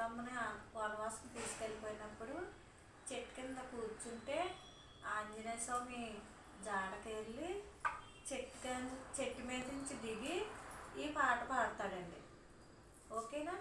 సీతమ్మని వనవాసం తీసుకెళ్ళిపోయినప్పుడు చెట్టు కింద కూర్చుంటే ఆంజనేయ స్వామి జాడకి వెళ్ళి చెట్టు మీద నుంచి దిగి ఈ పాట పాడతాడండి. ఓకేనా?